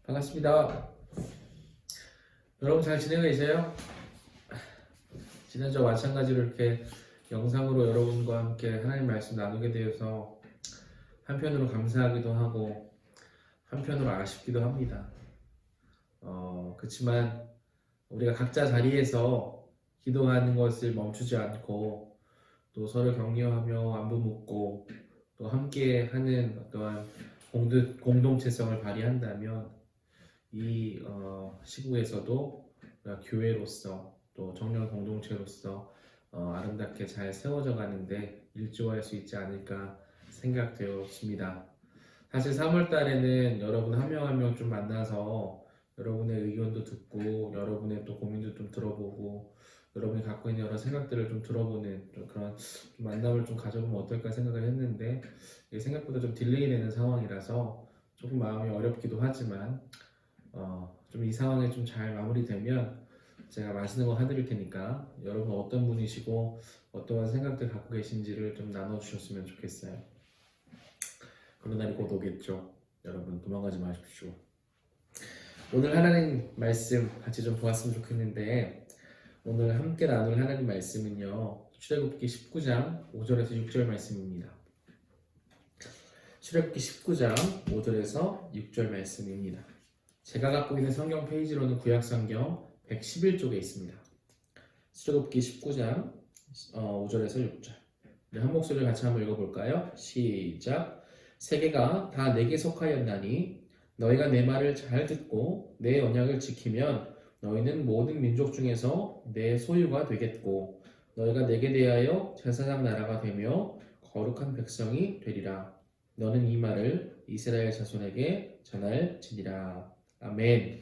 반갑습니다. 여러분 잘 지내고 계세요? 지난주와 마찬가지로 이렇게 영상으로 여러분과 함께 하나님 말씀 나누게 되어서 한편으로 감사하기도 하고 한편으로 아쉽기도 합니다. 그렇지만 우리가 각자 자리에서 기도하는 것을 멈추지 않고 또 서로 격려하며 안부 묻고 또 함께 하는 어떠한 공동체성을 발휘한다면 이 시국에서도 교회로서 또 정령 공동체로서 아름답게 잘 세워져 가는데 일조할 수 있지 않을까 생각되었습니다. 사실 3월 달에는 여러분 한 명 한 명 좀 만나서 여러분의 의견도 듣고 여러분의 또 고민도 좀 들어보고 여러분이 갖고 있는 여러 생각들을 좀 들어보는 좀 그런 좀 만남을 좀 가져보면 어떨까 생각을 했는데 이게 생각보다 좀 딜레이 되는 상황이라서 조금 마음이 어렵기도 하지만 좀 이 상황이 좀 잘 마무리되면 제가 맛있는 거 사드릴 테니까 여러분 어떤 분이시고 어떠한 생각들 갖고 계신지를 좀 나눠주셨으면 좋겠어요. 그런 날이 곧 오겠죠. 여러분 도망가지 마십시오. 오늘 하나님 말씀 같이 좀 보았으면 좋겠는데 오늘 함께 나눌 하나님 말씀은요. 출애굽기 19장 5절에서 6절 말씀입니다. 출애굽기 19장 5절에서 6절 말씀입니다. 제가 갖고 있는 성경 페이지로는 구약성경 111쪽에 있습니다. 출애굽기 19장 5절에서 6절. 한 목소리를 같이 한번 읽어볼까요? 시작. 세계가 다 내게 속하였나니 너희가 내 말을 잘 듣고 내 언약을 지키면 너희는 모든 민족 중에서 내 소유가 되겠고 너희가 내게 대하여 제사장 나라가 되며 거룩한 백성이 되리라. 너는 이 말을 이스라엘 자손에게 전할지니라. 아멘.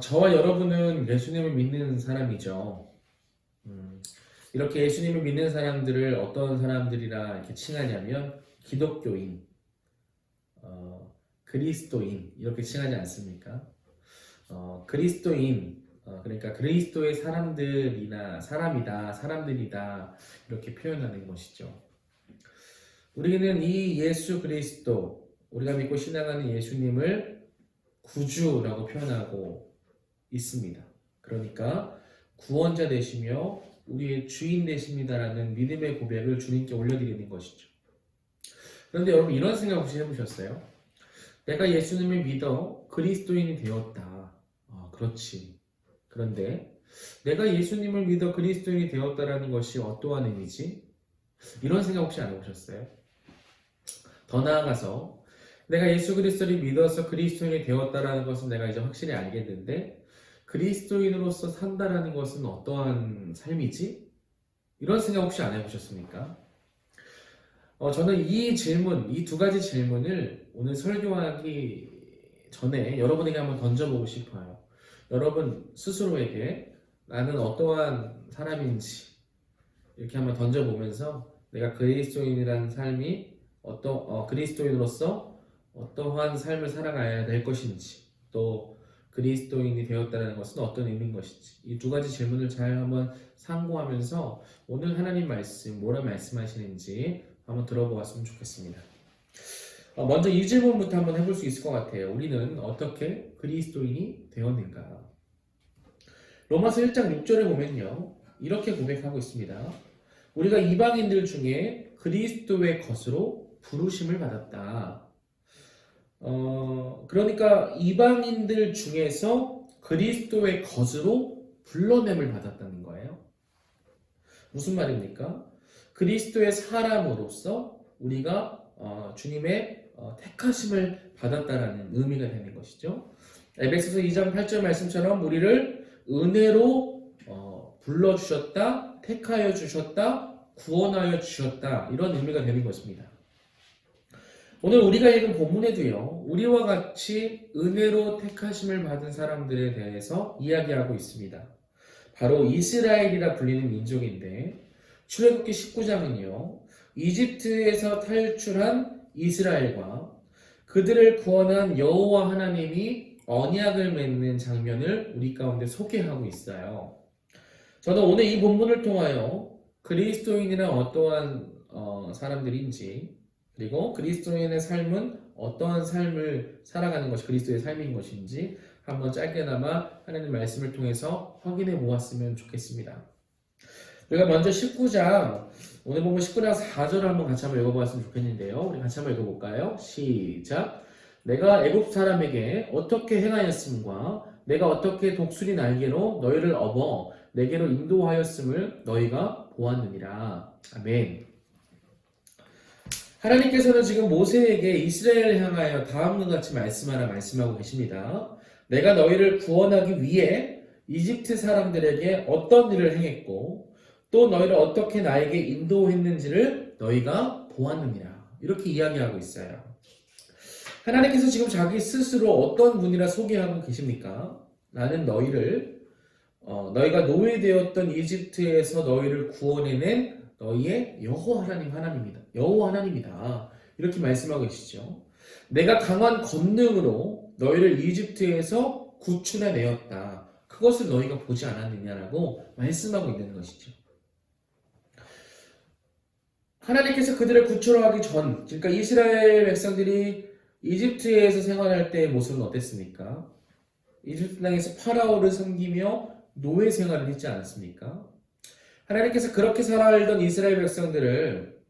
저와 여러분은 예수님을 믿는 사람이죠. 이렇게 예수님을 믿는 사람들을 어떤 사람들이라 이렇게 칭하냐면 기독교인, 그리스도인 이렇게 칭하지 않습니까? 그리스도인, 그러니까 그리스도의 사람들이나 사람들이다 이렇게 표현하는 것이죠. 우리는 이 예수 그리스도, 우리가 믿고 신앙하는 예수님을 구주라고 표현하고 있습니다. 그러니까 구원자 되시며 우리의 주인 되십니다라는 믿음의 고백을 주님께 올려드리는 것이죠. 그런데 여러분 이런 생각 혹시 해보셨어요? 내가 예수님을 믿어 그리스도인이 되었다. 그렇지. 그런데 내가 예수님을 믿어 그리스도인이 되었다라는 것이 어떠한 의미지? 이런 생각 혹시 안 해보셨어요? 더 나아가서 내가 예수 그리스도를 믿어서 그리스도인이 되었다라는 것은 내가 이제 확실히 알겠는데 그리스도인으로서 산다라는 것은 어떠한 삶이지? 이런 생각 혹시 안 해보셨습니까? 저는 이 두 가지 질문을 오늘 설교하기 전에 여러분에게 한번 던져보고 싶어요. 여러분 스스로에게 나는 어떠한 사람인지 이렇게 한번 던져보면서 내가 그리스도인이라는 삶이 그리스도인으로서 어떠한 삶을 살아가야 될 것인지 또 그리스도인이 되었다는 것은 어떤 의미인 것인지 이 두 가지 질문을 잘 한번 상고하면서 오늘 하나님 말씀 뭐라 말씀하시는지 한번 들어보았으면 좋겠습니다. 먼저 이 질문부터 한번 해볼 수 있을 것 같아요. 우리는 어떻게 그리스도인이 되었는가? 로마서 1장 6절에 보면요 이렇게 고백하고 있습니다. 우리가 이방인들 중에 그리스도의 것으로 부르심을 받았다. 그러니까 이방인들 중에서 그리스도의 것으로 불러냄을 받았다는 거예요. 무슨 말입니까? 그리스도의 사람으로서 우리가 주님의 택하심을 받았다라는 의미가 되는 것이죠. 에베소서 2장 8절 말씀처럼 우리를 은혜로 불러주셨다, 택하여 주셨다, 구원하여 주셨다 이런 의미가 되는 것입니다. 오늘 우리가 읽은 본문에도요 우리와 같이 은혜로 택하심을 받은 사람들에 대해서 이야기하고 있습니다. 바로 이스라엘이라 불리는 민족인데 출애굽기 19장은요 이집트에서 탈출한 이스라엘과 그들을 구원한 여호와 하나님이 언약을 맺는 장면을 우리 가운데 소개하고 있어요. 저는 오늘 이 본문을 통하여 그리스도인이란 어떠한 사람들인지 그리고 그리스도인의 삶은 어떠한 삶을 살아가는 것이 그리스도의 삶인 것인지 한번 짧게나마 하나님 말씀을 통해서 확인해 보았으면 좋겠습니다. 우리가 먼저 19장, 오늘 보면 19장 4절을 한번 같이 한번 읽어보았으면 좋겠는데요. 우리 같이 한번 읽어볼까요? 시작! 내가 애굽 사람에게 어떻게 행하였음과 내가 어떻게 독수리 날개로 너희를 업어 내게로 인도하였음을 너희가 보았느니라. 아멘. 하나님께서는 지금 모세에게 이스라엘을 향하여 다음과 같이 말씀하라 말씀하고 계십니다. 내가 너희를 구원하기 위해 이집트 사람들에게 어떤 일을 행했고 또 너희를 어떻게 나에게 인도했는지를 너희가 보았느니라. 이렇게 이야기하고 있어요. 하나님께서 지금 자기 스스로 어떤 분이라 소개하고 계십니까? 나는 너희가 노예되었던 이집트에서 너희를 구원해낸 너희의 여호와 하나님이다. 이렇게 말씀하고 계시죠. 내가 강한 권능으로 너희를 이집트에서 구출해내었다. 그것을 너희가 보지 않았느냐라고 말씀하고 있는 것이죠. 하나님께서 그들을 구출하기 전, 그러니까 이스라엘 백성들이 이집트에서 생활할 때의 모습은 어땠습니까? 이집트 땅에서 파라오를 섬기며 노예 생활을 했지 않았습니까? 하나님께서 그렇게 살아알던 이스라엘 백성들을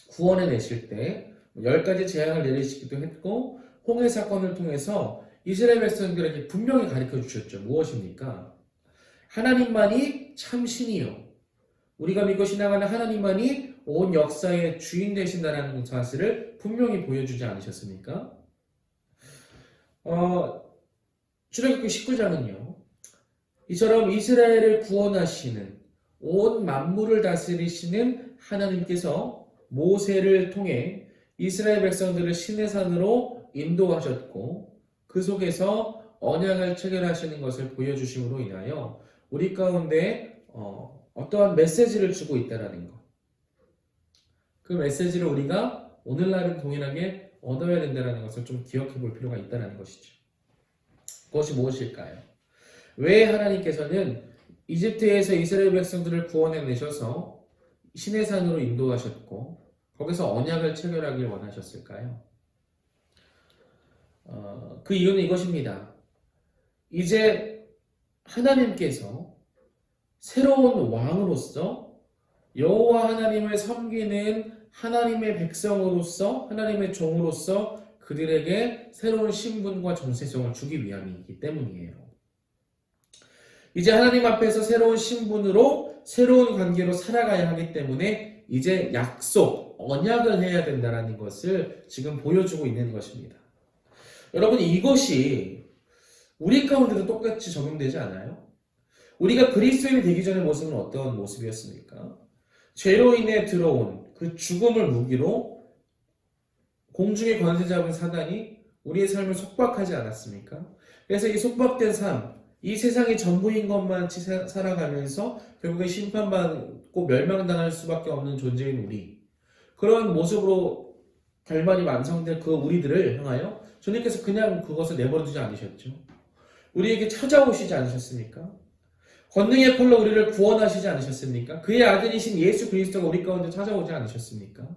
구원해 내실 때 10가지 재앙을 내리시기도 했고 홍해 사건을 통해서 이스라엘 백성들에게 분명히 가르쳐 주셨죠. 무엇입니까? 하나님만이 참 신이요. 우리가 믿고 신앙하는 하나님만이 온 역사의 주인 되신다는 사실을 분명히 보여주지 않으셨습니까? 출애굽기 19장은요. 이처럼 이스라엘을 구원하시는 온 만물을 다스리시는 하나님께서 모세를 통해 이스라엘 백성들을 시내산으로 인도하셨고 그 속에서 언약을 체결하시는 것을 보여주심으로 인하여 우리 가운데 어떠한 메시지를 주고 있다는 것. 그 메시지를 우리가 오늘날은 동일하게 얻어야 된다는 것을 좀 기억해 볼 필요가 있다는 것이죠. 그것이 무엇일까요? 왜 하나님께서는 이집트에서 이스라엘 백성들을 구원해 내셔서 시내산으로 인도하셨고 거기서 언약을 체결하길 원하셨을까요? 그 이유는 이것입니다. 이제 하나님께서 새로운 왕으로서 여호와 하나님을 섬기는 하나님의 백성으로서 하나님의 종으로서 그들에게 새로운 신분과 정체성을 주기 위함이기 때문이에요. 이제 하나님 앞에서 새로운 신분으로 새로운 관계로 살아가야 하기 때문에 이제 약속, 언약을 해야 된다는 것을 지금 보여주고 있는 것입니다. 여러분 이것이 우리 가운데도 똑같이 적용되지 않아요? 우리가 그리스도인이 되기 전의 모습은 어떤 모습이었습니까? 죄로 인해 들어온 그 죽음을 무기로 공중의 권세 잡은 사단이 우리의 삶을 속박하지 않았습니까? 그래서 이 속박된 삶, 이 세상이 전부인 것만치 살아가면서 결국에 심판받고 멸망당할 수밖에 없는 존재인 우리, 그런 모습으로 결말이 완성된 그 우리들을 향하여 주님께서 그냥 그것을 내버려두지 않으셨죠. 우리에게 찾아오시지 않으셨습니까? 권능의 팔로 우리를 구원하시지 않으셨습니까? 그의 아들이신 예수 그리스도가 우리 가운데 찾아오지 않으셨습니까?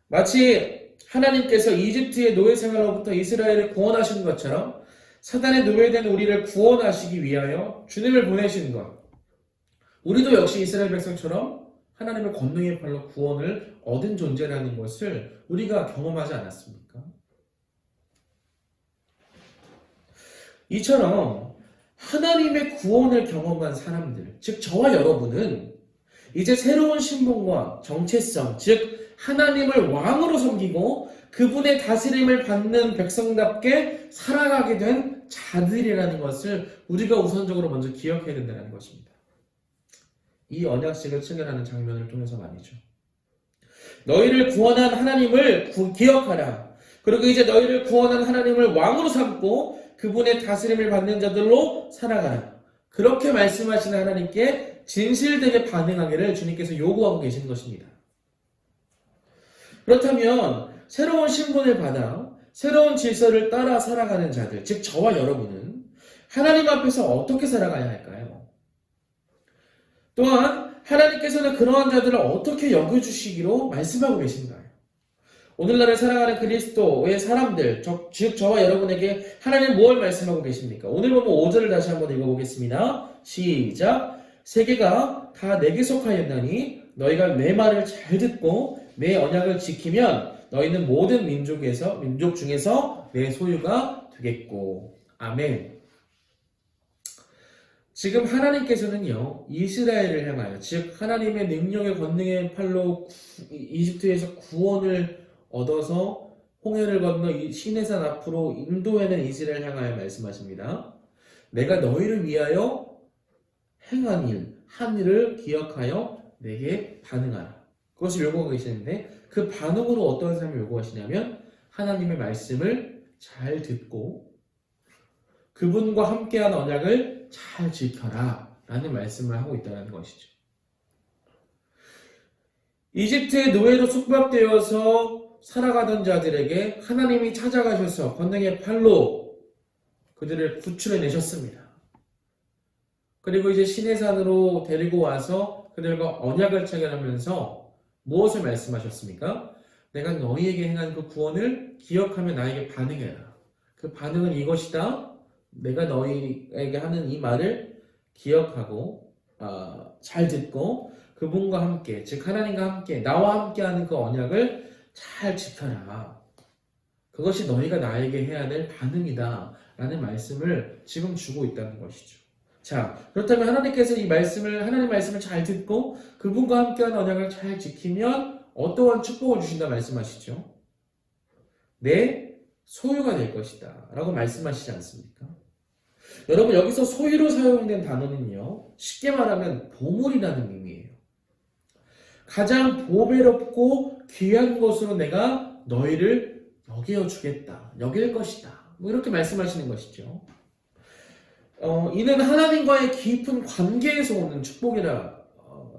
마치 하나님께서 이집트의 노예 생활로부터 이스라엘을 구원하신 것처럼 사단의 노예된 우리를 구원하시기 위하여 주님을 보내신 것. 우리도 역시 이스라엘 백성처럼 하나님의 권능의 팔로 구원을 얻은 존재라는 것을 우리가 경험하지 않았습니까? 이처럼 하나님의 구원을 경험한 사람들, 즉 저와 여러분은 이제 새로운 신분과 정체성, 즉 하나님을 왕으로 섬기고 그분의 다스림을 받는 백성답게 살아가게 된 자들이라는 것을 우리가 우선적으로 먼저 기억해야 된다는 것입니다. 이 언약식을 체결하는 장면을 통해서 말이죠. 너희를 구원한 하나님을 기억하라. 그리고 이제 너희를 구원한 하나님을 왕으로 삼고 그분의 다스림을 받는 자들로 살아가라. 그렇게 말씀하시는 하나님께 진실되게 반응하기를 주님께서 요구하고 계시는 것입니다. 그렇다면 새로운 신분을 받아 새로운 질서를 따라 살아가는 자들, 즉 저와 여러분은 하나님 앞에서 어떻게 살아가야 할까요? 또한 하나님께서는 그러한 자들을 어떻게 여겨주시기로 말씀하고 계신가요? 오늘날을 살아가는 그리스도의 사람들, 즉 저와 여러분에게 하나님 무엇을 말씀하고 계십니까? 오늘 보면 5절을 다시 한번 읽어보겠습니다. 시작. 세계가 다 내게 속하였나니 너희가 내 말을 잘 듣고 내 언약을 지키면 너희는 모든 민족 중에서 내 소유가 되겠고. 아멘. 지금 하나님께서는요, 이스라엘을 향하여, 즉 하나님의 능력의 권능의 팔로 이집트에서 구원을 얻어서 홍해를 건너 시내산 앞으로 인도해낸 이스라엘을 향하여 말씀하십니다. 내가 너희를 위하여 행한 일, 한 일을 기억하여 내게 반응하라. 그것을 요구하고 계시는데 그 반응으로 어떤 삶을 요구하시냐면 하나님의 말씀을 잘 듣고 그분과 함께한 언약을 잘 지켜라 라는 말씀을 하고 있다는 것이죠. 이집트의 노예로 숙박되어서 살아가던 자들에게 하나님이 찾아가셔서 권능의 팔로 그들을 구출해내셨습니다. 그리고 이제 시내산으로 데리고 와서 그들과 언약을 체결하면서 무엇을 말씀하셨습니까? 내가 너희에게 행한 그 구원을 기억하며 나에게 반응해라. 그 반응은 이것이다. 내가 너희에게 하는 이 말을 기억하고 잘 듣고 그분과 함께, 즉 하나님과 함께, 나와 함께하는 그 언약을 잘 지켜라. 그것이 너희가 나에게 해야 될 반응이다 라는 말씀을 지금 주고 있다는 것이죠. 자, 그렇다면 하나님 말씀을 잘 듣고 그분과 함께하는 언약을 잘 지키면 어떠한 축복을 주신다 말씀하시죠? 내 소유가 될 것이다 라고 말씀하시지 않습니까? 여러분, 여기서 소유로 사용된 단어는요, 쉽게 말하면 보물이라는 의미예요. 가장 보배롭고 귀한 것으로 내가 너희를 여길 것이다. 뭐 이렇게 말씀하시는 것이죠. 이는 하나님과의 깊은 관계에서 오는 축복이라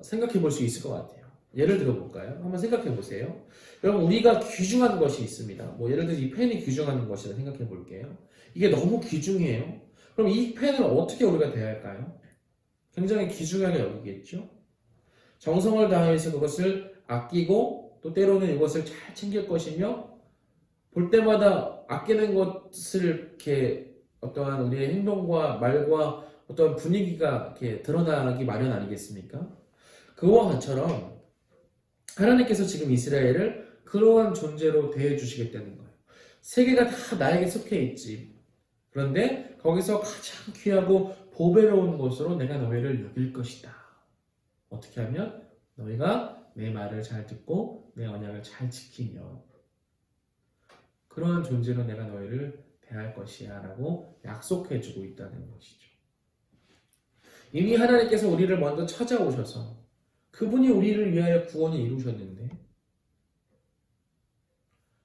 생각해 볼 수 있을 것 같아요. 예를 들어 볼까요? 한번 생각해 보세요. 여러분, 우리가 귀중한 것이 있습니다. 뭐 예를 들어 이 펜이 귀중한 것이라 생각해 볼게요. 이게 너무 귀중해요. 그럼 이 펜을 어떻게 우리가 대할까요? 굉장히 귀중하게 여기겠죠? 정성을 다해서 그것을 아끼고 또 때로는 이것을 잘 챙길 것이며 볼 때마다 아끼는 것을 이렇게 어떠한 우리의 행동과 말과 어떠한 분위기가 이렇게 드러나기 마련 아니겠습니까? 그와 같처럼 하나님께서 지금 이스라엘을 그러한 존재로 대해주시겠다는 거예요. 세계가 다 나에게 속해 있지. 그런데 거기서 가장 귀하고 보배로운 것으로 내가 너희를 여길 것이다. 어떻게 하면? 너희가 내 말을 잘 듣고 내 언약을 잘 지키며 그러한 존재로 내가 너희를 대할 것이야 라고 약속해주고 있다는 것이죠. 이미 하나님께서 우리를 먼저 찾아오셔서 그분이 우리를 위하여 구원을 이루셨는데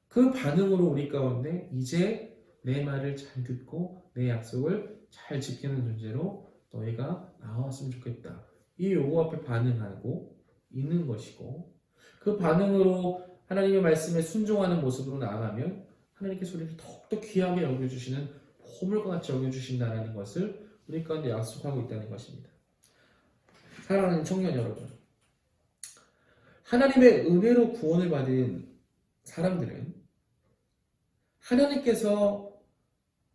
그 반응으로 우리 가운데 이제 내 말을 잘 듣고 내 약속을 잘 지키는 존재로 너희가 나왔으면 좋겠다. 이 요구 앞에 반응하고 있는 것이고 그 반응으로 하나님의 말씀에 순종하는 모습으로 나아가면 하나님께서 우리를 더욱더 귀하게 여겨주시는 보물과 같이 여겨주신다는 것을 우리 가운데 약속하고 있다는 것입니다. 사랑하는 청년 여러분, 하나님의 은혜로 구원을 받은 사람들은 하나님께서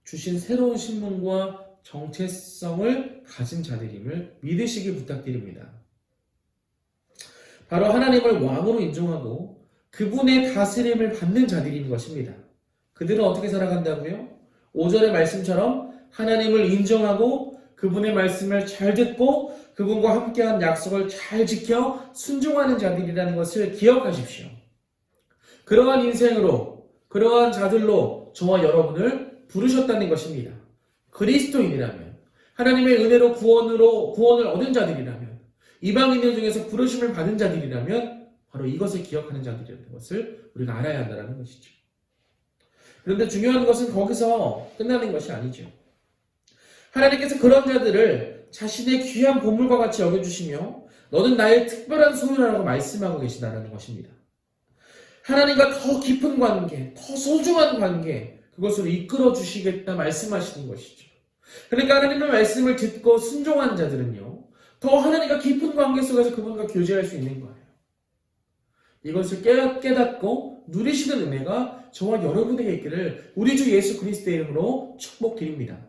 주신 새로운 신분과 정체성을 가진 자들임을 믿으시기 부탁드립니다. 바로 하나님을 왕으로 인정하고 그분의 다스림을 받는 자들인 것입니다. 그들은 어떻게 살아간다고요? 5절의 말씀처럼 하나님을 인정하고 그분의 말씀을 잘 듣고 그분과 함께한 약속을 잘 지켜 순종하는 자들이라는 것을 기억하십시오. 그러한 인생으로, 그러한 자들로 저와 여러분을 부르셨다는 것입니다. 그리스도인이라면, 하나님의 은혜로 구원을 얻은 자들이라면, 이방인들 중에서 부르심을 받은 자들이라면 바로 이것을 기억하는 자들이라는 것을 우리가 알아야 한다는 것이죠. 그런데 중요한 것은 거기서 끝나는 것이 아니죠. 하나님께서 그런 자들을 자신의 귀한 보물과 같이 여겨주시며 너는 나의 특별한 소유라고 말씀하고 계시다는 것입니다. 하나님과 더 깊은 관계, 더 소중한 관계, 그것으로 이끌어 주시겠다 말씀하시는 것이죠. 그러니까 하나님의 말씀을 듣고 순종한 자들은요, 더 하나님과 깊은 관계 속에서 그분과 교제할 수 있는 거예요. 이것을 깨닫고 누리시는 은혜가 저와 여러분에게 있기를 우리 주 예수 그리스도의 이름으로 축복드립니다.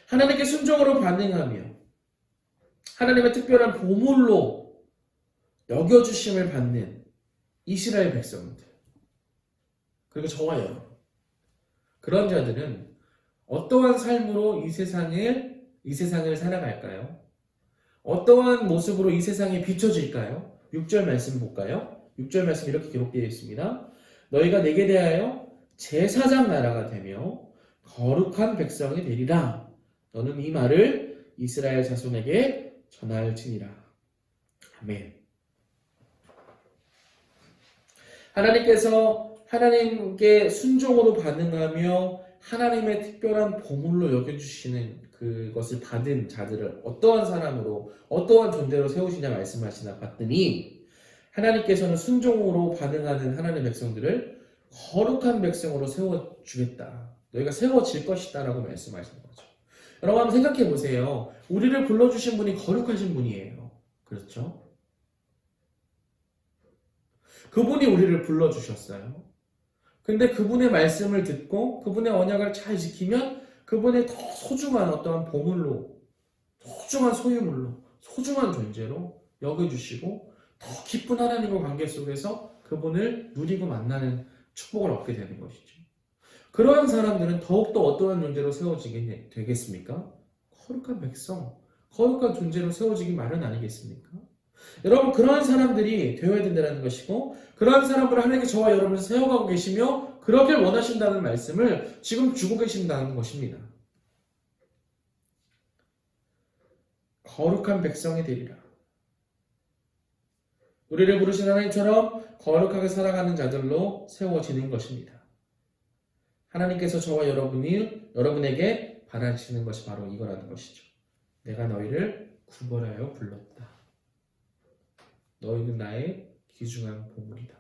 하나님께 순종으로 반응하며 하나님의 특별한 보물로 여겨주심을 받는 이스라엘 백성들, 그리고 저와 여러분, 그런 자들은 어떠한 삶으로 이 세상을 살아갈까요? 어떠한 모습으로 이 세상에 비춰질까요? 6절 말씀 볼까요? 6절 말씀 이렇게 기록되어 있습니다. 너희가 내게 대하여 제사장 나라가 되며 거룩한 백성이 되리라. 너는 이 말을 이스라엘 자손에게 전할지니라. 아멘. 하나님께서 하나님께 순종으로 반응하며 하나님의 특별한 보물로 여겨주시는 그것을 받은 자들을 어떠한 사람으로, 어떠한 존재로 세우시냐 말씀하시나 봤더니, 하나님께서는 순종으로 반응하는 하나님의 백성들을 거룩한 백성으로 세워주겠다. 너희가 세워질 것이다 라고 말씀하시는 거죠. 여러분 한번 생각해 보세요. 우리를 불러주신 분이 거룩하신 분이에요. 그렇죠? 그분이 우리를 불러주셨어요. 근데 그분의 말씀을 듣고 그분의 언약을 잘 지키면 그분의 더 소중한 어떠한 보물로, 소중한 소유물로, 소중한 존재로 여겨주시고 더 깊은 하나님과 관계 속에서 그분을 누리고 만나는 축복을 얻게 되는 것이죠. 그러한 사람들은 더욱더 어떠한 존재로 세워지게 되겠습니까? 거룩한 백성, 거룩한 존재로 세워지기 마련 아니겠습니까? 여러분, 그러한 사람들이 되어야 된다는 것이고, 그러한 사람을 하나님께 저와 여러분을 세워가고 계시며 그러길 원하신다는 말씀을 지금 주고 계신다는 것입니다. 거룩한 백성이 되리라. 우리를 부르신 하나님처럼 거룩하게 살아가는 자들로 세워지는 것입니다. 하나님께서 저와 여러분에게 바라시는 것이 바로 이거라는 것이죠. 내가 너희를 구별하여 불렀다. 너희는 나의 귀중한 보물이다.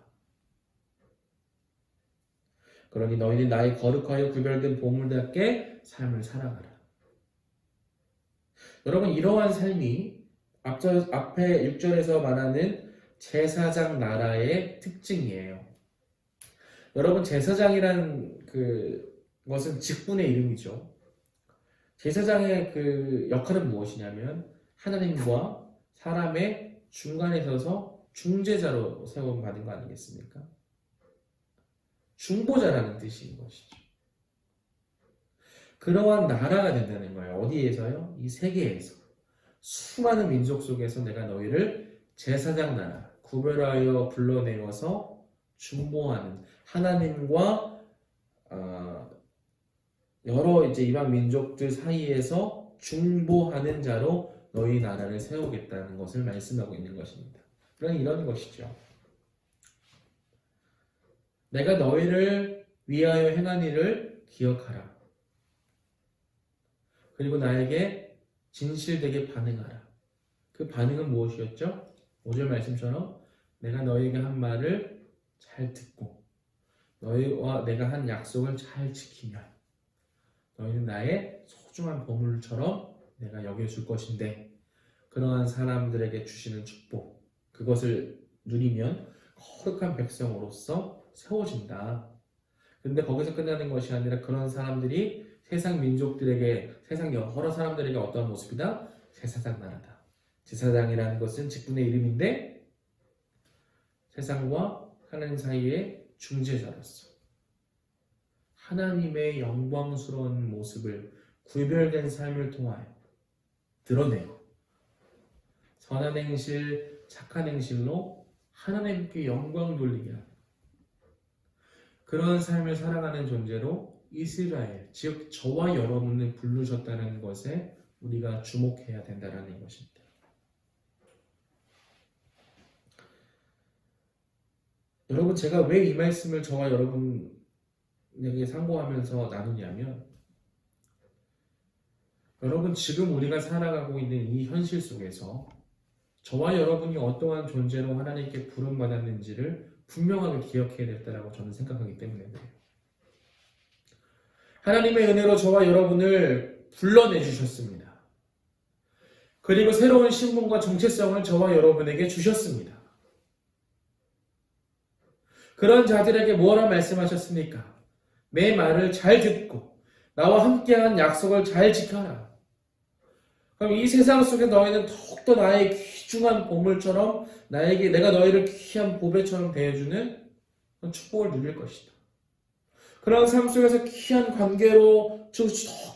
그러니 너희는 나의 거룩하여 구별된 보물답게 삶을 살아가라. 여러분, 이러한 삶이 앞에 6절에서 말하는 제사장 나라의 특징이에요. 여러분, 제사장이라는 것은 직분의 이름이죠. 제사장의 그 역할은 무엇이냐면 하나님과 사람의 중간에 서서 중재자로 세움받은 거 아니겠습니까? 중보자라는 뜻인 것이죠. 그러한 나라가 된다는 거예요. 어디에서요? 이 세계에서. 수많은 민족 속에서 내가 너희를 제사장 나라, 구별하여 불러내어서 중보하는 하나님과 여러 이방 민족들 사이에서 중보하는 자로 너희 나라를 세우겠다는 것을 말씀하고 있는 것입니다. 그러니 이런 것이죠. 내가 너희를 위하여 행한 일을 기억하라. 그리고 나에게 진실되게 반응하라. 그 반응은 무엇이었죠? 5절 말씀처럼 내가 너희에게 한 말을 잘 듣고 너희와 내가 한 약속을 잘 지키면 너희는 나의 소중한 보물처럼 내가 여겨줄 것인데, 그러한 사람들에게 주시는 축복, 그것을 누리면 거룩한 백성으로서 세워진다. 그런데 거기서 끝나는 것이 아니라 그런 사람들이 세상 민족들에게, 세상 여러 사람들에게 어떤 모습이다? 제사장 나라다. 제사장이라는 것은 직분의 이름인데 세상과 하나님 사이의 중재자로서 하나님의 영광스러운 모습을 구별된 삶을 통하여 드러내고 선한 행실, 착한 행실로 하나님께 영광 돌리게 하는 그런 삶을 살아가는 존재로 이스라엘, 즉 저와 여러분을 부르셨다는 것에 우리가 주목해야 된다는 것입니다. 여러분, 제가 왜 이 말씀을 저와 여러분에게 상고하면서 나누냐면, 여러분, 지금 우리가 살아가고 있는 이 현실 속에서 저와 여러분이 어떠한 존재로 하나님께 부름받았는지를 분명하게 기억해야 됐다라고 저는 생각하기 때문에 그래요. 하나님의 은혜로 저와 여러분을 불러내 주셨습니다. 그리고 새로운 신분과 정체성을 저와 여러분에게 주셨습니다. 그런 자들에게 뭐라 말씀하셨습니까? 내 말을 잘 듣고 나와 함께한 약속을 잘 지켜라. 그럼 이 세상 속에 너희는 더욱더 나의 귀중한 보물처럼 내가 너희를 귀한 보배처럼 대해주는 그런 축복을 누릴 것이다. 그런 삶 속에서 귀한 관계로, 더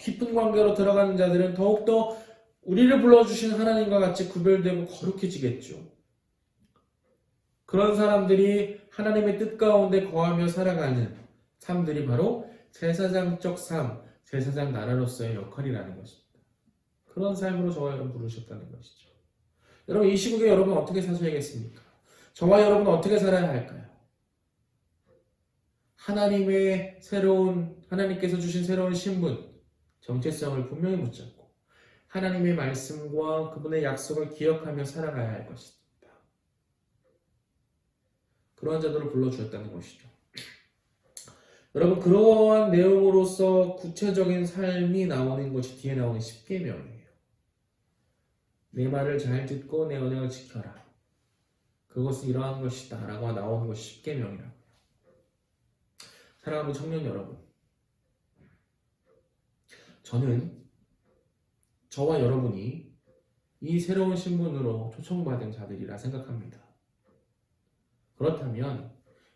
깊은 관계로 들어가는 자들은 더욱더 우리를 불러주신 하나님과 같이 구별되고 거룩해지겠죠. 그런 사람들이 하나님의 뜻 가운데 거하며 살아가는 삶들이 바로 제사장적 삶, 제사장 나라로서의 역할이라는 것입니다. 그런 삶으로 저와 여러분 부르셨다는 것이죠. 여러분 이 시국에 여러분 어떻게 사셔야겠습니까? 저와 여러분은 어떻게 살아야 할까요? 하나님께서 주신 새로운 신분, 정체성을 분명히 붙잡고 하나님의 말씀과 그분의 약속을 기억하며 살아가야 할 것입니다. 그러한 자들을 불러주셨다는 것이죠. 여러분 그러한 내용으로서 구체적인 삶이 나오는 것이 뒤에 나오는 십계명이에요. 내 말을 잘 듣고 내 언약을 지켜라. 그것은 이러한 것이다 라고 나오는 것이 십계명이라고요. 사랑하는 청년 여러분, 저는 저와 여러분이 이 새로운 신분으로 초청받은 자들이라 생각합니다. 그렇다면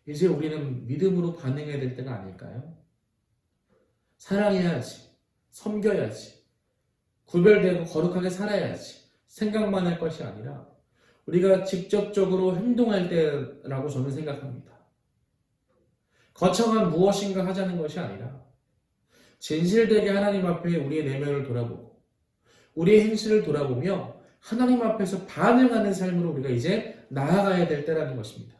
이제 우리는 믿음으로 반응해야 될 때가 아닐까요? 사랑해야지, 섬겨야지, 구별되고 거룩하게 살아야지 생각만 할 것이 아니라 우리가 직접적으로 행동할 때라고 저는 생각합니다. 거창한 무엇인가 하자는 것이 아니라 진실되게 하나님 앞에 우리의 내면을 돌아보고 우리의 행실을 돌아보며 하나님 앞에서 반응하는 삶으로 우리가 이제 나아가야 될 때라는 것입니다.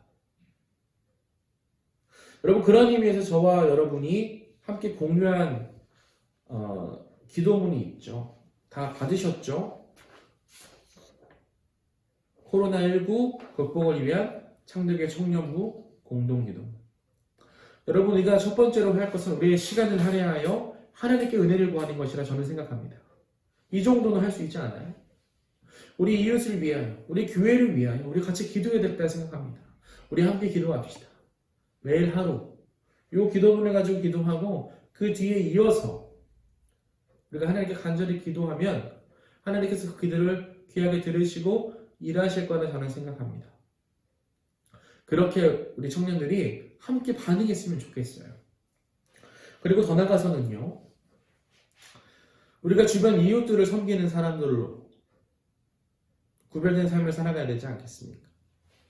여러분 그런 의미에서 저와 여러분이 함께 공유한 기도문이 있죠. 다 받으셨죠? 코로나19 극복을 위한 창덕의 청년부 공동기도문. 여러분 우리가 첫 번째로 할 것은 우리의 시간을 할애하여 하나님께 은혜를 구하는 것이라 저는 생각합니다. 이 정도는 할 수 있지 않아요? 우리 이웃을 위하여, 우리 교회를 위하여 우리 같이 기도해야 될까 생각합니다. 우리 함께 기도합시다. 매일 하루 이 기도문을 가지고 기도하고 그 뒤에 이어서 우리가 하나님께 간절히 기도하면 하나님께서 그 기도를 귀하게 들으시고 일하실 거라 저는 생각합니다. 그렇게 우리 청년들이 함께 반응했으면 좋겠어요. 그리고 더 나아가서는요, 우리가 주변 이웃들을 섬기는 사람들로 구별된 삶을 살아가야 되지 않겠습니까?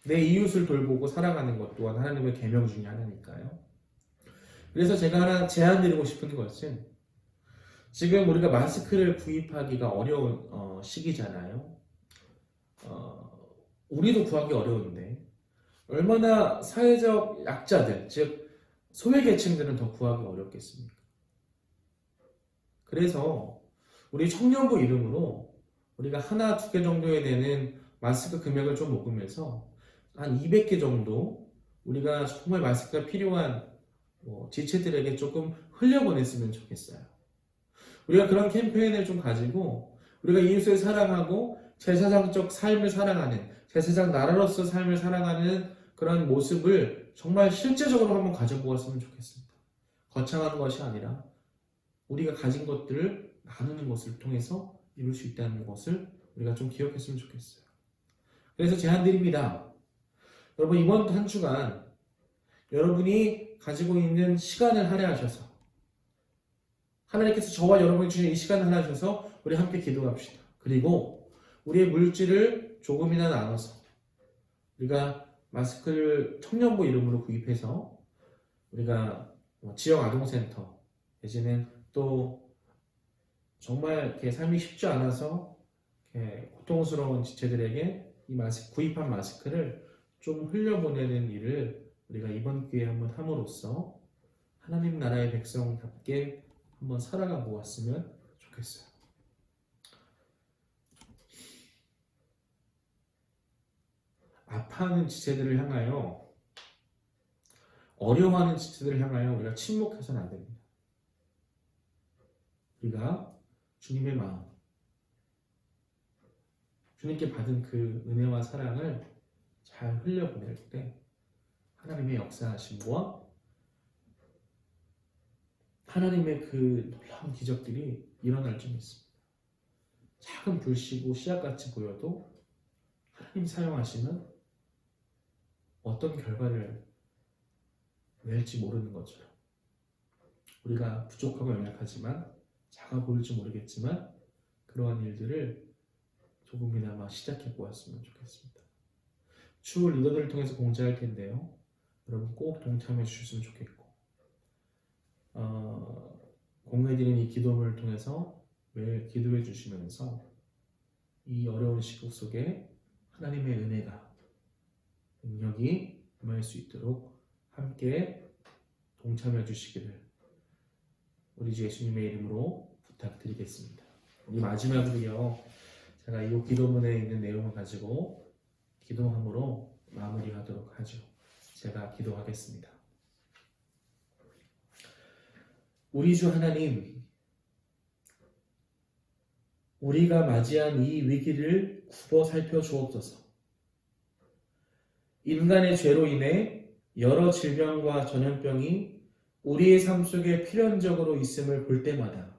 내 이웃을 돌보고 살아가는 것 또한 하나님의 계명 중에 하나니까요. 그래서 제가 하나 제안드리고 싶은 것은 지금 우리가 마스크를 구입하기가 어려운 시기잖아요. 우리도 구하기 어려운데 얼마나 사회적 약자들, 즉 소외계층들은 더 구하기 어렵겠습니까? 그래서 우리 청년부 이름으로 우리가 하나, 두 개 정도에 되는 마스크 금액을 좀 모으면서 한 200개 정도 우리가 정말 마스크가 필요한 지체들에게 조금 흘려보냈으면 좋겠어요. 우리가 그런 캠페인을 좀 가지고 우리가 이웃을 사랑하고 제사장적 삶을 살아가는, 제사장 나라로서 삶을 살아가는 그런 모습을 정말 실제적으로 한번 가져보았으면 좋겠습니다. 거창한 것이 아니라 우리가 가진 것들을 나누는 것을 통해서 이룰 수 있다는 것을 우리가 좀 기억했으면 좋겠어요. 그래서 제안드립니다. 여러분 이번 한 주간 여러분이 가지고 있는 시간을 할애하셔서 하나님께서 저와 여러분이 주신 이 시간을 할애하셔서 우리 함께 기도합시다. 그리고 우리의 물질을 조금이나 나눠서 우리가 마스크를 청년부 이름으로 구입해서 우리가 지역 아동센터 내지는 또 정말 이렇게 삶이 쉽지 않아서 이렇게 고통스러운 지체들에게 이 구입한 마스크를 좀 흘려보내는 일을 우리가 이번 기회에 한번 함으로써 하나님 나라의 백성답게 한번 살아가 보았으면 좋겠어요. 아파하는 지체들을 향하여, 어려워하는 지체들을 향하여 우리가 침묵해서는 안 됩니다. 우리가 주님의 마음, 주님께 받은 그 은혜와 사랑을 잘 흘려보낼 때 하나님의 역사하심과 하나님의 그 놀라운 기적들이 일어날 줄 믿습니다. 작은 불씨고 씨앗같이 보여도 하나님 사용하시면 어떤 결과를 낼지 모르는 것처럼 우리가 부족하고 연약하지만 작아 보일지 모르겠지만 그러한 일들을 조금이나마 시작해 보았으면 좋겠습니다. 추후 리더들을 통해서 공지할 텐데요. 여러분 꼭 동참해 주셨으면 좋겠고 공회드린 이 기도를 통해서 매일 기도해 주시면서 이 어려운 시국 속에 하나님의 은혜가 능력이 임할 수 있도록 함께 동참해 주시기를 우리 주 예수님의 이름으로 부탁드리겠습니다. 우리 마지막으로요. 제가 이 기도문에 있는 내용을 가지고 기도함으로 마무리하도록 하죠. 제가 기도하겠습니다. 우리 주 하나님, 우리가 맞이한 이 위기를 굽어 살펴주옵소서. 인간의 죄로 인해 여러 질병과 전염병이 우리의 삶 속에 필연적으로 있음을 볼 때마다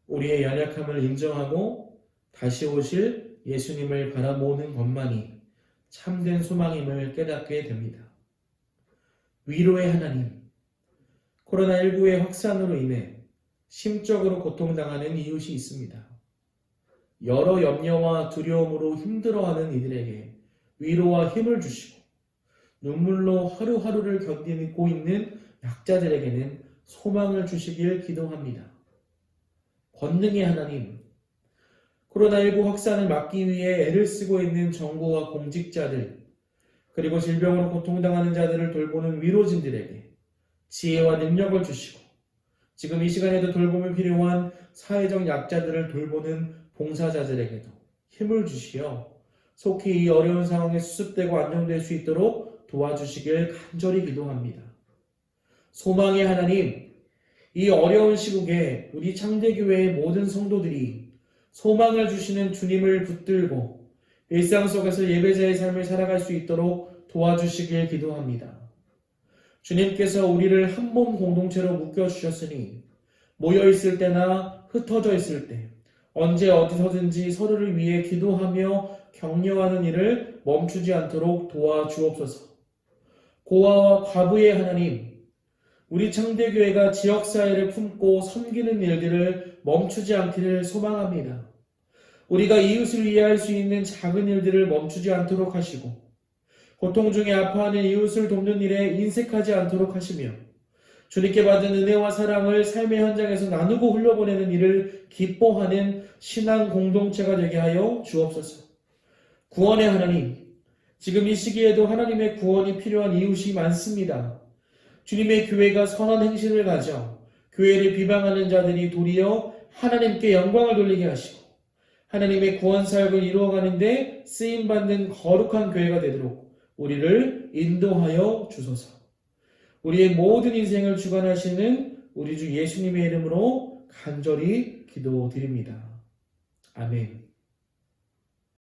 우리의 연약함을 인정하고 다시 오실 예수님을 바라보는 것만이 참된 소망임을 깨닫게 됩니다. 위로의 하나님, 코로나19의 확산으로 인해 심적으로 고통당하는 이웃이 있습니다. 여러 염려와 두려움으로 힘들어하는 이들에게 위로와 힘을 주시고 눈물로 하루하루를 견디고 있는 약자들에게는 소망을 주시길 기도합니다. 권능의 하나님, 코로나19 확산을 막기 위해 애를 쓰고 있는 정부와 공직자들, 그리고 질병으로 고통당하는 자들을 돌보는 위로진들에게 지혜와 능력을 주시고 지금 이 시간에도 돌봄이 필요한 사회적 약자들을 돌보는 봉사자들에게도 힘을 주시어 속히 이 어려운 상황에 수습되고 안정될 수 있도록 도와주시길 간절히 기도합니다. 소망의 하나님, 이 어려운 시국에 우리 창대교회의 모든 성도들이 소망을 주시는 주님을 붙들고 일상 속에서 예배자의 삶을 살아갈 수 있도록 도와주시길 기도합니다. 주님께서 우리를 한 몸 공동체로 묶여주셨으니 모여있을 때나 흩어져 있을 때 언제 어디서든지 서로를 위해 기도하며 격려하는 일을 멈추지 않도록 도와주옵소서. 고아와 과부의 하나님, 우리 창대교회가 지역사회를 품고 섬기는 일들을 멈추지 않기를 소망합니다. 우리가 이웃을 이해할 수 있는 작은 일들을 멈추지 않도록 하시고 고통 중에 아파하는 이웃을 돕는 일에 인색하지 않도록 하시며 주님께 받은 은혜와 사랑을 삶의 현장에서 나누고 흘려보내는 일을 기뻐하는 신앙 공동체가 되게 하여 주옵소서. 구원의 하나님, 지금 이 시기에도 하나님의 구원이 필요한 이웃이 많습니다. 주님의 교회가 선한 행실을 가져 교회를 비방하는 자들이 도리어 하나님께 영광을 돌리게 하시고 하나님의 구원 사역을 이루어가는데 쓰임받는 거룩한 교회가 되도록 우리를 인도하여 주소서. 우리의 모든 인생을 주관하시는 우리 주 예수님의 이름으로 간절히 기도드립니다. 아멘.